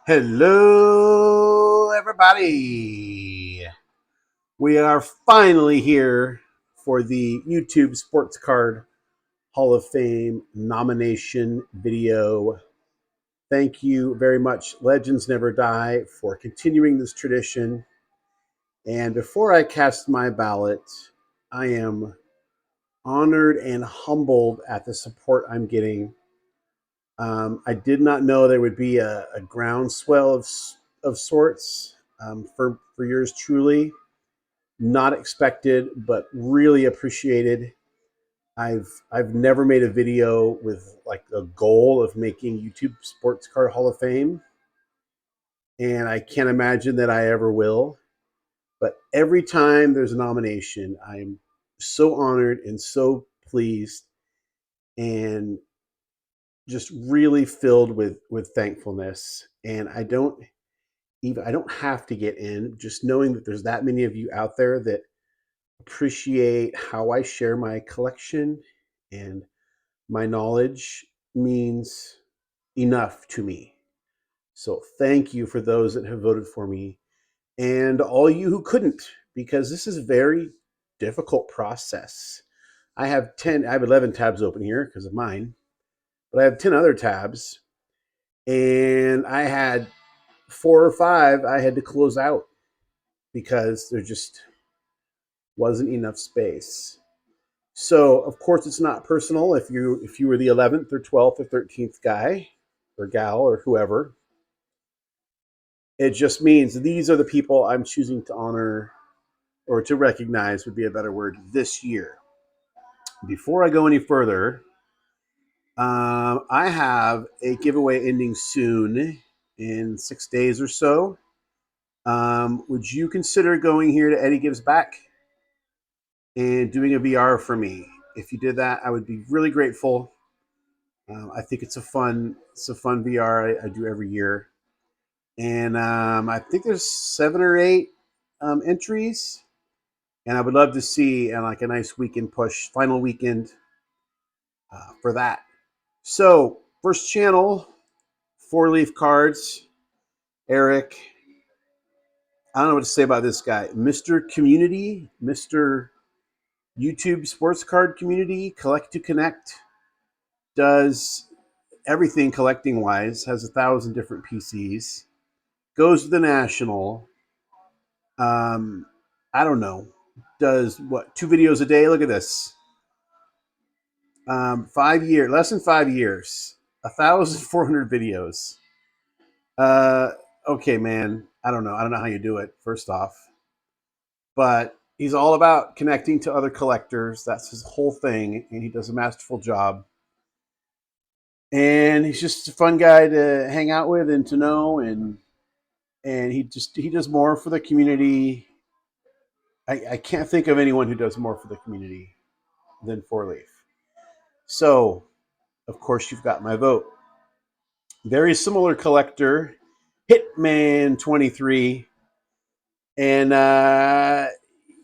Hello, everybody. We are finally here for the YouTube Sports Card Hall of Fame nomination video. Thank you very much, Legends Never Die, for continuing this tradition. And before I cast my ballot, I am honored and humbled at the support I'm getting. I did not know there would be a groundswell of sorts for yours truly. Not expected, but really appreciated. I've never made a video with like a goal of making YouTube Sports Card Hall of Fame, and I can't imagine that I ever will. But every time there's a nomination, I'm so honored and so pleased, and just really filled with thankfulness. And I don't have to get in. Just knowing that there's that many of you out there that appreciate how I share my collection and my knowledge means enough to me. So thank you for those that have voted for me and all you who couldn't, because this is a very difficult process. I have 11 tabs open here because of mine, but I have 10 other tabs, and I had 4 or 5 I had to close out because there just wasn't enough space. So of course it's not personal if you were the 11th or 12th or 13th guy or gal or whoever. It just means these are the people I'm choosing to honor, or to recognize would be a better word, this year. Before I go any further, I have a giveaway ending soon in 6 days or so. Would you consider going here to Eddy Gives Back and doing a VR for me? If you did that, I would be really grateful. I think it's a fun VR I do every year, and I think there's 7 or 8 entries, and I would love to see and like a nice weekend push, final weekend for that. So first channel, 4-leaf cards, Eric. I don't know what to say about this guy, Mr. Community, Mr. YouTube Sports Card Community, Collect to Connect, does everything collecting wise, has 1,000 different PCs, goes to the national. Um, I don't know, does what, 2 videos a day? Look at this. 5 years, less than 5 years, 1,400 videos. Uh, okay, man. I don't know. I don't know how you do it, first off. But he's all about connecting to other collectors. That's his whole thing, and he does a masterful job. And he's just a fun guy to hang out with and to know, and he does more for the community. I can't think of anyone who does more for the community than 4-leaf. So, of course, you've got my vote. Very similar collector, Hitman 23, and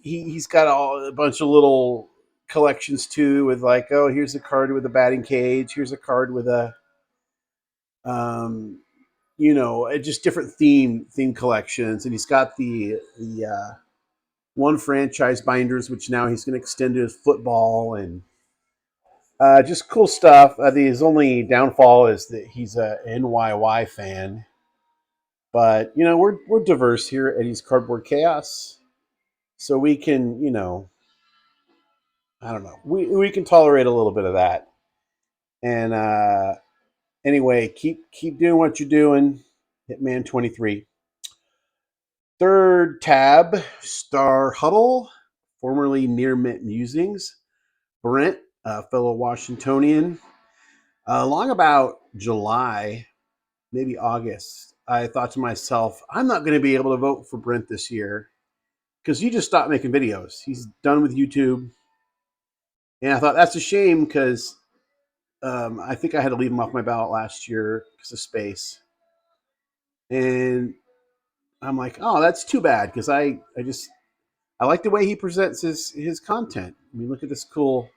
he's got a bunch of little collections too, with like, oh, here's a card with a batting cage, here's a card with a um, just different theme collections, and he's got the one franchise binders, which now he's going to extend to his football, and just cool stuff. His only downfall is that he's a NYY fan, but we're diverse here at Eddie's Cardboard Chaos, so we can I don't know, we can tolerate a little bit of that. And anyway, keep doing what you're doing, Hitman 23. Third tab, Star Huddle, formerly Near Mint Musings, Brent, a fellow Washingtonian. Along about July, maybe August, I thought to myself, I'm not going to be able to vote for Brent this year because he just stopped making videos. He's done with YouTube. And I thought that's a shame because I think I had to leave him off my ballot last year because of space. And I'm like, oh, that's too bad, because I like the way he presents his content. I mean, look at this cool,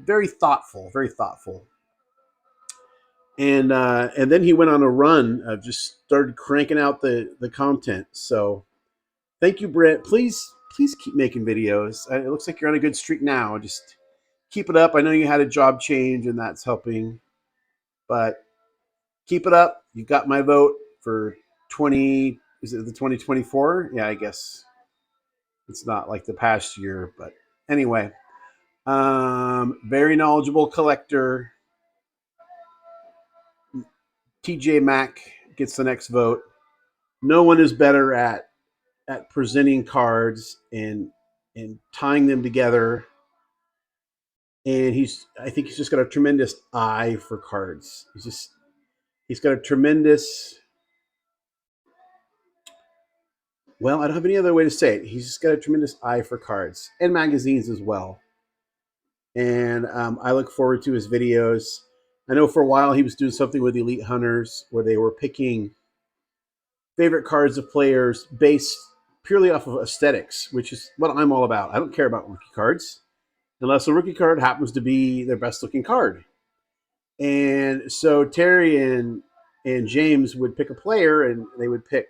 very thoughtful, very thoughtful. And then he went on a run of just started cranking out the content. So thank you, Brent. Please keep making videos. It looks like you're on a good streak now. Just keep it up. I know you had a job change and that's helping, but keep it up. You've got my vote for 20. Is it the 2024? Yeah, I guess it's not like the past year, but anyway, very knowledgeable collector. TJ Mack gets the next vote. No one is better at presenting cards and tying them together. And I think he's just got a tremendous eye for cards. He's got a tremendous, well, I don't have any other way to say it. He's just got a tremendous eye for cards and magazines as well. And I look forward to his videos. I know for a while he was doing something with Elite Hunters where they were picking favorite cards of players based purely off of aesthetics, which is what I'm all about. I don't care about rookie cards unless a rookie card happens to be their best looking card. And so Terry and James would pick a player and they would pick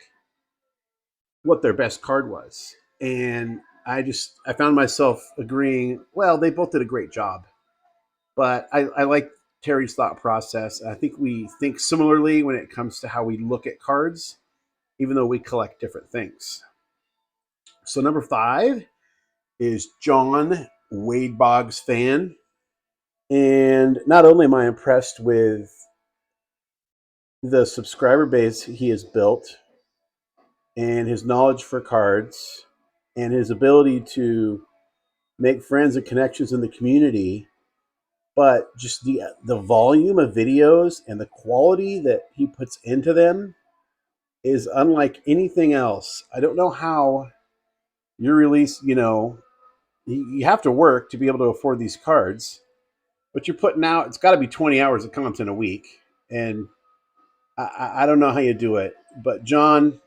what their best card was. And I found myself agreeing, well, they both did a great job. But I like Terry's thought process. I think we think similarly when it comes to how we look at cards, even though we collect different things. So number 5 is John Wade Boggs fan. And not only am I impressed with the subscriber base he has built and his knowledge for cards and his ability to make friends and connections in the community, but just the volume of videos and the quality that he puts into them is unlike anything else. I don't know how you release, you have to work to be able to afford these cards, but you're putting out, it's got to be 20 hours of content a week. And I don't know how you do it. But John,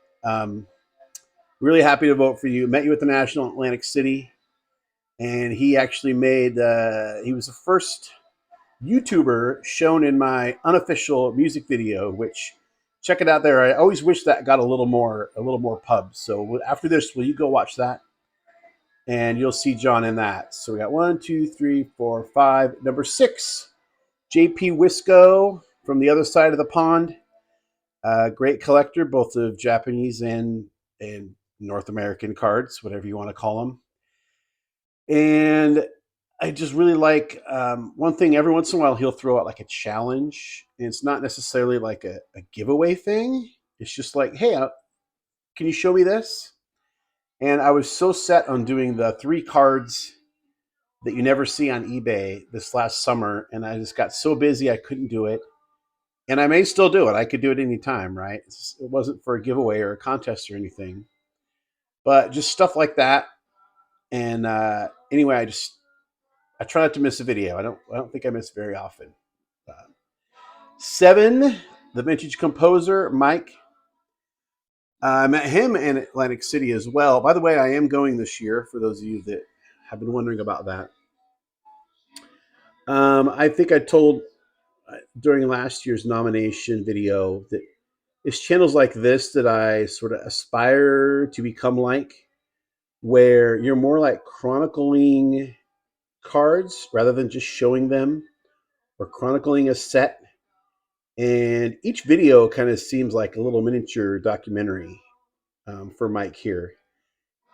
really happy to vote for you. Met you at the National Atlantic City. And he actually he was the first YouTuber shown in my unofficial music video, which check it out there. I always wish that got a little more pub. So after this, will you go watch that? And you'll see John in that. So we got 1, 2, 3, 4, 5. Number 6, JP Wisco from the other side of the pond. Great collector, both of Japanese and North American cards, whatever you want to call them. And I just really like one thing. Every once in a while, he'll throw out like a challenge, and it's not necessarily like a giveaway thing. It's just like, hey, can you show me this? And I was so set on doing the 3 cards that you never see on eBay this last summer, and I just got so busy I couldn't do it. And I may still do it. I could do it anytime, right? It wasn't for a giveaway or a contest or anything, but just stuff like that. And anyway, I try not to miss a video. I don't think I miss very often. 7, the vintage composer Mike. I met him in Atlantic City as well. By the way, I am going this year. For those of you that have been wondering about that, I think I told during last year's nomination video that it's channels like this that I sort of aspire to become like, where you're more like chronicling cards rather than just showing them or chronicling a set. And each video kind of seems like a little miniature documentary for Mike here.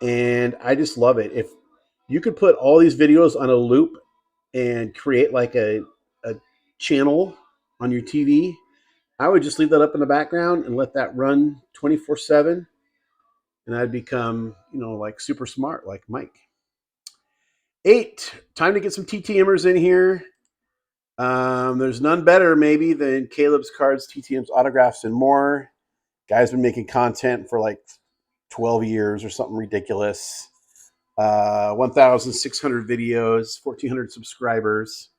And I just love it. If you could put all these videos on a loop and create like a channel on your TV, I would just leave that up in the background and let that run 24/7. And I'd become, like super smart like Mike. 8, time to get some TTMers in here. There's none better maybe than Caleb's Cards, TTM's Autographs, and More. Guy's been making content for like 12 years or something ridiculous. 1,600 videos, 1,400 subscribers.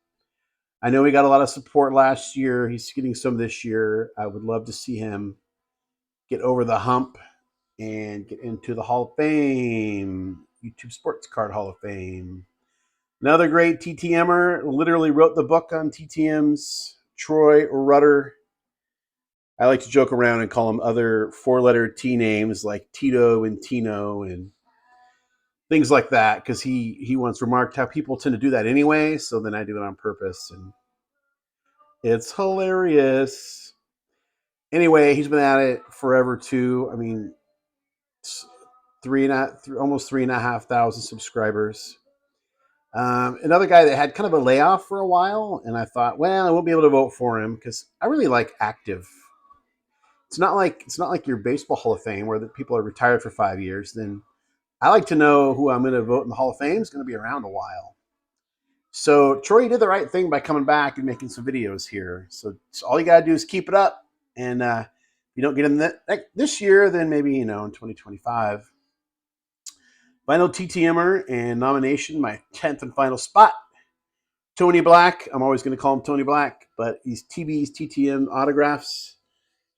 I know he got a lot of support last year. He's getting some this year. I would love to see him get over the hump and get into the Hall of Fame, YouTube Sports Card Hall of Fame. Another great TTMer, literally wrote the book on TTMs, Troy Rudder. I like to joke around and call him other four-letter T names like Tito and Tino and things like that, because he once remarked how people tend to do that anyway, so then I do it on purpose, and it's hilarious. Anyway, he's been at it forever too. I mean, almost 3,500 subscribers. Another guy that had kind of a layoff for a while, and I thought, well, I won't be able to vote for him because I really like active. It's not like your baseball Hall of Fame where the people are retired for 5 years. Then I like to know who I'm going to vote in the Hall of Fame is going to be around a while. So Troy did the right thing by coming back and making some videos here. So all you got to do is keep it up, and if you don't get him this year, then maybe in 2025. Final TTMer and nomination, my 10th and final spot. Tony Black. I'm always going to call him Tony Black, but he's TB's TTM autographs.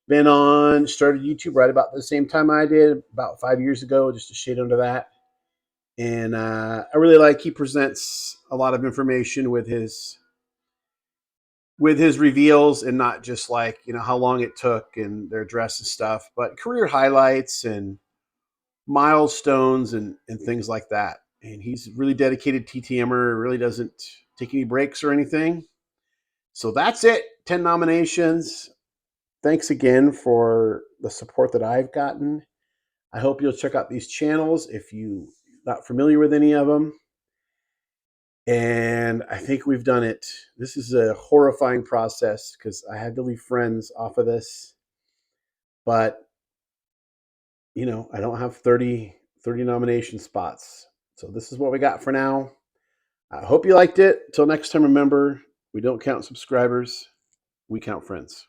Started YouTube right about the same time I did, about 5 years ago, just a shade under that. And I really like he presents a lot of information with his reveals, and not just like how long it took and their dress and stuff, but career highlights and milestones and things like that. And he's really dedicated TTMer, really doesn't take any breaks or anything. So that's it. 10 nominations. Thanks again for the support that I've gotten. I hope you'll check out these channels if you're not familiar with any of them. And I think we've done it. This is a horrifying process because I had to leave friends off of this. But, I don't have 30 nomination spots. So this is what we got for now. I hope you liked it. Till next time, remember, we don't count subscribers, we count friends.